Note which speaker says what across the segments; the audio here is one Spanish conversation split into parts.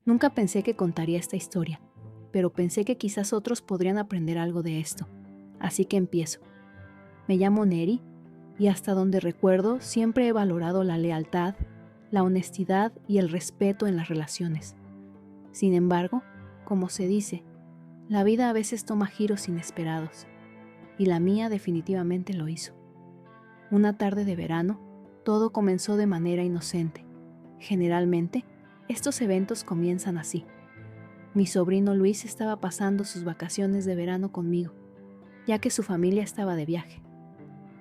Speaker 1: Nunca pensé que contaría esta historia, pero pensé que quizás otros podrían aprender algo de esto. Así que empiezo. Me llamo Neri y hasta donde recuerdo siempre he valorado la lealtad, la honestidad y el respeto en las relaciones. Sin embargo, como se dice, la vida a veces toma giros inesperados, y la mía definitivamente lo hizo. Una tarde de verano, todo comenzó de manera inocente. Generalmente, estos eventos comienzan así. Mi sobrino Luis estaba pasando sus vacaciones de verano conmigo, ya que su familia estaba de viaje.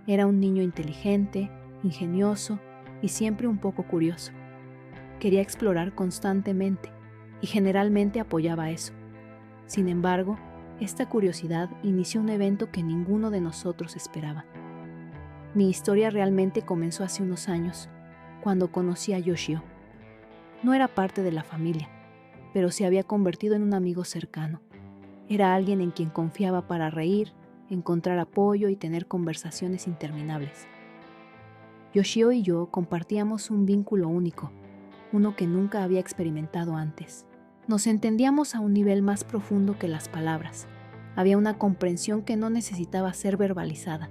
Speaker 1: Era un niño inteligente, ingenioso y siempre un poco curioso. Quería explorar constantemente y generalmente apoyaba eso. Sin embargo, esta curiosidad inició un evento que ninguno de nosotros esperaba. Mi historia realmente comenzó hace unos años, cuando conocí a Yoshio. No era parte de la familia, pero se había convertido en un amigo cercano. Era alguien en quien confiaba para reír, encontrar apoyo y tener conversaciones interminables. Yoshio y yo compartíamos un vínculo único, uno que nunca había experimentado antes. Nos entendíamos a un nivel más profundo que las palabras. Había una comprensión que no necesitaba ser verbalizada.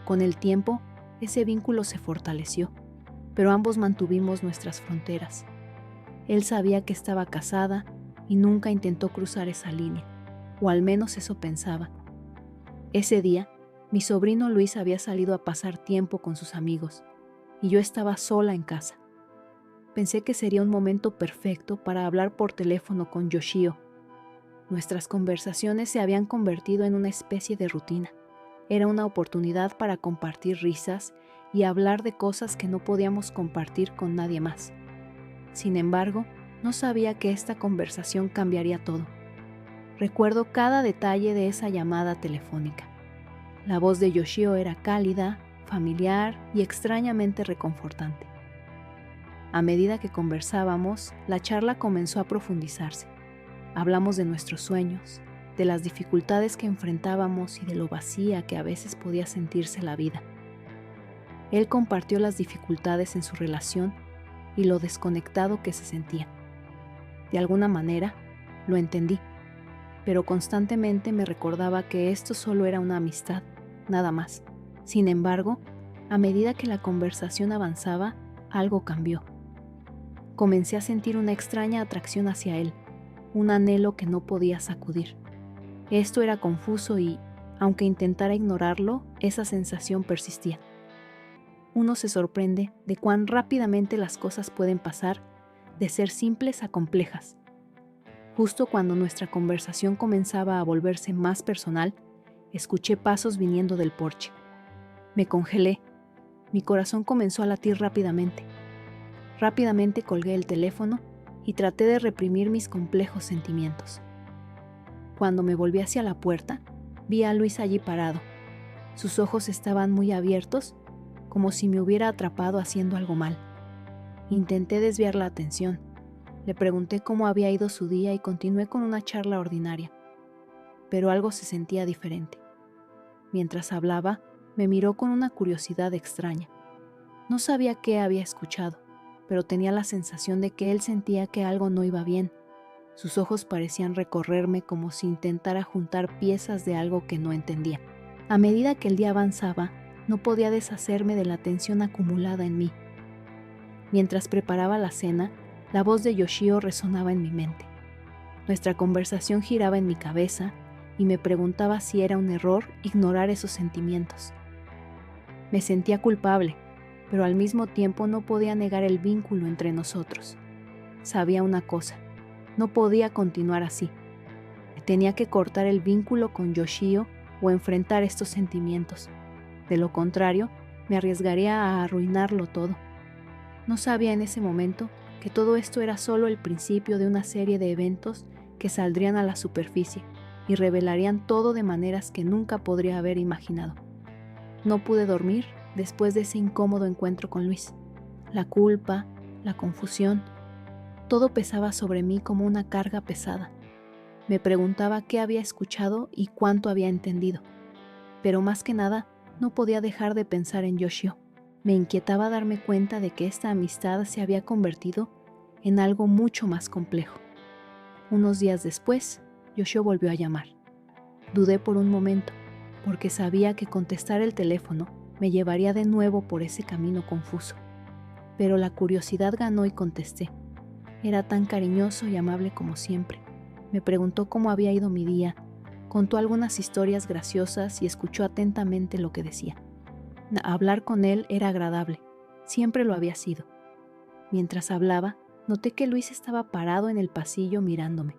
Speaker 1: Con el tiempo, ese vínculo se fortaleció, pero ambos mantuvimos nuestras fronteras. Él sabía que estaba casada y nunca intentó cruzar esa línea, o al menos eso pensaba. Ese día, mi sobrino Luis había salido a pasar tiempo con sus amigos, y yo estaba sola en casa. Pensé que sería un momento perfecto para hablar por teléfono con Yoshio. Nuestras conversaciones se habían convertido en una especie de rutina. Era una oportunidad para compartir risas y hablar de cosas que no podíamos compartir con nadie más. Sin embargo, no sabía que esta conversación cambiaría todo. Recuerdo cada detalle de esa llamada telefónica. La voz de Yoshio era cálida, familiar y extrañamente reconfortante. A medida que conversábamos, la charla comenzó a profundizarse. Hablamos de nuestros sueños, de las dificultades que enfrentábamos y de lo vacía que a veces podía sentirse la vida. Él compartió las dificultades en su relación y lo desconectado que se sentía. De alguna manera, lo entendí, pero constantemente me recordaba que esto solo era una amistad, nada más. Sin embargo, a medida que la conversación avanzaba, algo cambió. Comencé a sentir una extraña atracción hacia él, un anhelo que no podía sacudir. Esto era confuso y, aunque intentara ignorarlo, esa sensación persistía. Uno se sorprende de cuán rápidamente las cosas pueden pasar de ser simples a complejas. Justo cuando nuestra conversación comenzaba a volverse más personal, escuché pasos viniendo del porche. Me congelé. Mi corazón comenzó a latir rápidamente. Rápidamente colgué el teléfono y traté de reprimir mis complejos sentimientos. Cuando me volví hacia la puerta, vi a Luis allí parado. Sus ojos estaban muy abiertos, como si me hubiera atrapado haciendo algo mal. Intenté desviar la atención. Le pregunté cómo había ido su día y continué con una charla ordinaria. Pero algo se sentía diferente. Mientras hablaba, me miró con una curiosidad extraña. No sabía qué había escuchado, pero tenía la sensación de que él sentía que algo no iba bien. Sus ojos parecían recorrerme como si intentara juntar piezas de algo que no entendía. A medida que el día avanzaba, no podía deshacerme de la tensión acumulada en mí. Mientras preparaba la cena, la voz de Yoshio resonaba en mi mente. Nuestra conversación giraba en mi cabeza y me preguntaba si era un error ignorar esos sentimientos. Me sentía culpable, pero al mismo tiempo no podía negar el vínculo entre nosotros. Sabía una cosa, no podía continuar así. Tenía que cortar el vínculo con Yoshio o enfrentar estos sentimientos. De lo contrario, me arriesgaría a arruinarlo todo. No sabía en ese momento que todo esto era solo el principio de una serie de eventos que saldrían a la superficie y revelarían todo de maneras que nunca podría haber imaginado. No pude dormir después de ese incómodo encuentro con Luis. La culpa, la confusión, todo pesaba sobre mí como una carga pesada. Me preguntaba qué había escuchado y cuánto había entendido. Pero más que nada, no podía dejar de pensar en Yoshio. Me inquietaba darme cuenta de que esta amistad se había convertido en algo mucho más complejo. Unos días después, Yoshio volvió a llamar. Dudé por un momento, porque sabía que contestar el teléfono me llevaría de nuevo por ese camino confuso. Pero la curiosidad ganó y contesté. Era tan cariñoso y amable como siempre. Me preguntó cómo había ido mi día, contó algunas historias graciosas y escuchó atentamente lo que decía. Hablar con él era agradable, siempre lo había sido. Mientras hablaba, noté que Luis estaba parado en el pasillo mirándome.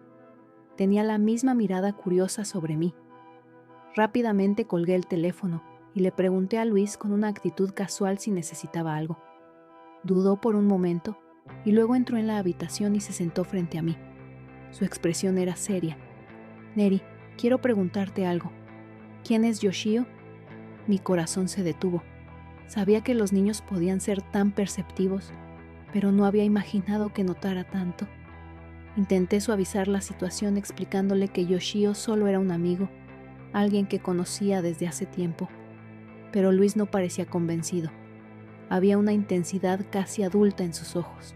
Speaker 1: Tenía la misma mirada curiosa sobre mí. Rápidamente colgué el teléfono y le pregunté a Luis con una actitud casual si necesitaba algo. Dudó por un momento y luego entró en la habitación y se sentó frente a mí. Su expresión era seria. «Neri, quiero preguntarte algo. ¿Quién es Yoshio?» Mi corazón se detuvo. Sabía que los niños podían ser tan perceptivos, pero no había imaginado que notara tanto. Intenté suavizar la situación explicándole que Yoshio solo era un amigo, alguien que conocía desde hace tiempo. Pero Luis no parecía convencido. Había una intensidad casi adulta en sus ojos.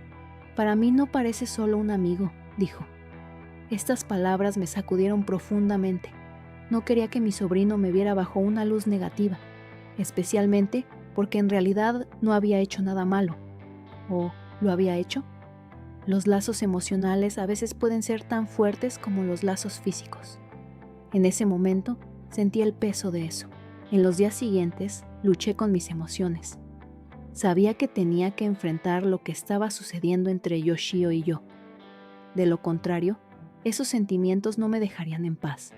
Speaker 1: «Para mí no parece solo un amigo», dijo. Estas palabras me sacudieron profundamente. No quería que mi sobrino me viera bajo una luz negativa, especialmente porque en realidad no había hecho nada malo. ¿O lo había hecho? Los lazos emocionales a veces pueden ser tan fuertes como los lazos físicos. En ese momento sentí el peso de eso. En los días siguientes luché con mis emociones. Sabía que tenía que enfrentar lo que estaba sucediendo entre Yoshio y yo. De lo contrario, esos sentimientos no me dejarían en paz.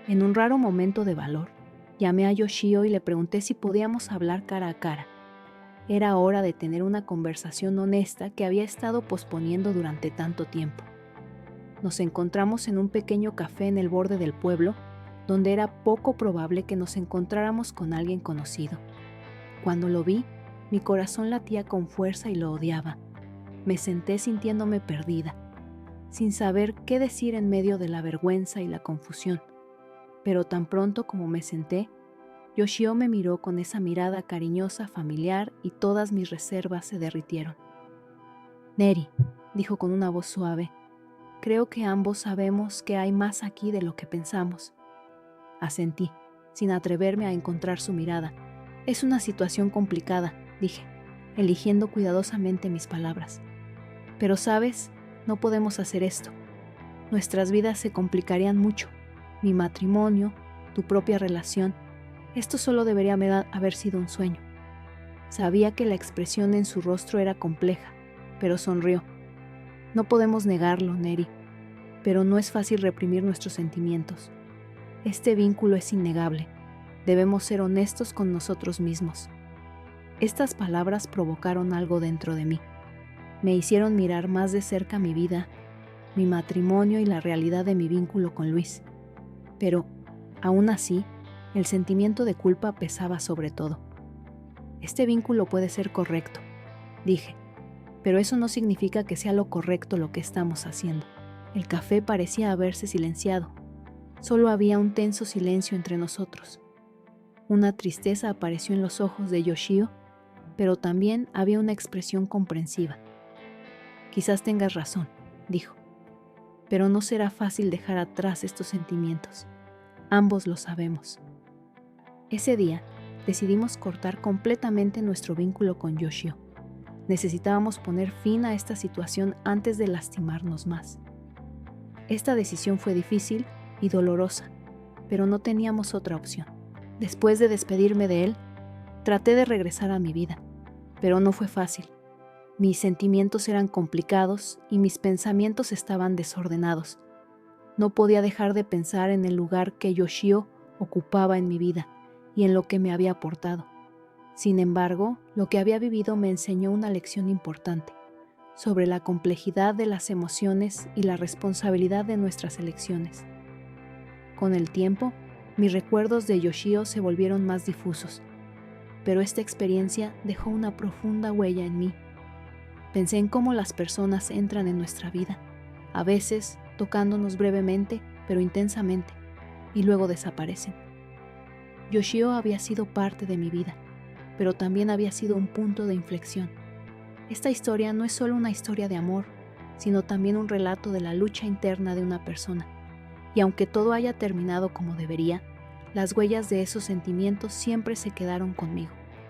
Speaker 1: En un raro momento de valor, llamé a Yoshio y le pregunté si podíamos hablar cara a cara. Era hora de tener una conversación honesta que había estado posponiendo durante tanto tiempo. Nos encontramos en un pequeño café en el borde del pueblo, donde era poco probable que nos encontráramos con alguien conocido. Cuando lo vi, mi corazón latía con fuerza y lo odiaba. Me senté sintiéndome perdida, sin saber qué decir en medio de la vergüenza y la confusión. Pero tan pronto como me senté, Yoshio me miró con esa mirada cariñosa, familiar, y todas mis reservas se derritieron. «Neri», dijo con una voz suave, «creo que ambos sabemos que hay más aquí de lo que pensamos». Asentí, sin atreverme a encontrar su mirada. «Es una situación complicada», dije, eligiendo cuidadosamente mis palabras. «Pero, ¿sabes? No podemos hacer esto. Nuestras vidas se complicarían mucho. Mi matrimonio, tu propia relación. Esto solo debería haber sido un sueño». Sabía que la expresión en su rostro era compleja, pero sonrió. «No podemos negarlo, Neri, pero no es fácil reprimir nuestros sentimientos. Este vínculo es innegable. Debemos ser honestos con nosotros mismos». Estas palabras provocaron algo dentro de mí. Me hicieron mirar más de cerca mi vida, mi matrimonio y la realidad de mi vínculo con Luis. Pero, aún así, el sentimiento de culpa pesaba sobre todo. «Este vínculo puede ser correcto», dije, «pero eso no significa que sea lo correcto lo que estamos haciendo». El café parecía haberse silenciado. Solo había un tenso silencio entre nosotros. Una tristeza apareció en los ojos de Yoshio, pero también había una expresión comprensiva. «Quizás tengas razón», dijo, «pero no será fácil dejar atrás estos sentimientos. Ambos lo sabemos». Ese día decidimos cortar completamente nuestro vínculo con Yoshio. Necesitábamos poner fin a esta situación antes de lastimarnos más. Esta decisión fue difícil y dolorosa, pero no teníamos otra opción. Después de despedirme de él, traté de regresar a mi vida, pero no fue fácil. Mis sentimientos eran complicados y mis pensamientos estaban desordenados. No podía dejar de pensar en el lugar que Yoshio ocupaba en mi vida y en lo que me había aportado. Sin embargo, lo que había vivido me enseñó una lección importante sobre la complejidad de las emociones y la responsabilidad de nuestras elecciones. Con el tiempo, mis recuerdos de Yoshio se volvieron más difusos, pero esta experiencia dejó una profunda huella en mí. Pensé en cómo las personas entran en nuestra vida, a veces tocándonos brevemente, pero intensamente, y luego desaparecen. Yoshio había sido parte de mi vida, pero también había sido un punto de inflexión. Esta historia no es solo una historia de amor, sino también un relato de la lucha interna de una persona. Y aunque todo haya terminado como debería, las huellas de esos sentimientos siempre se quedaron conmigo.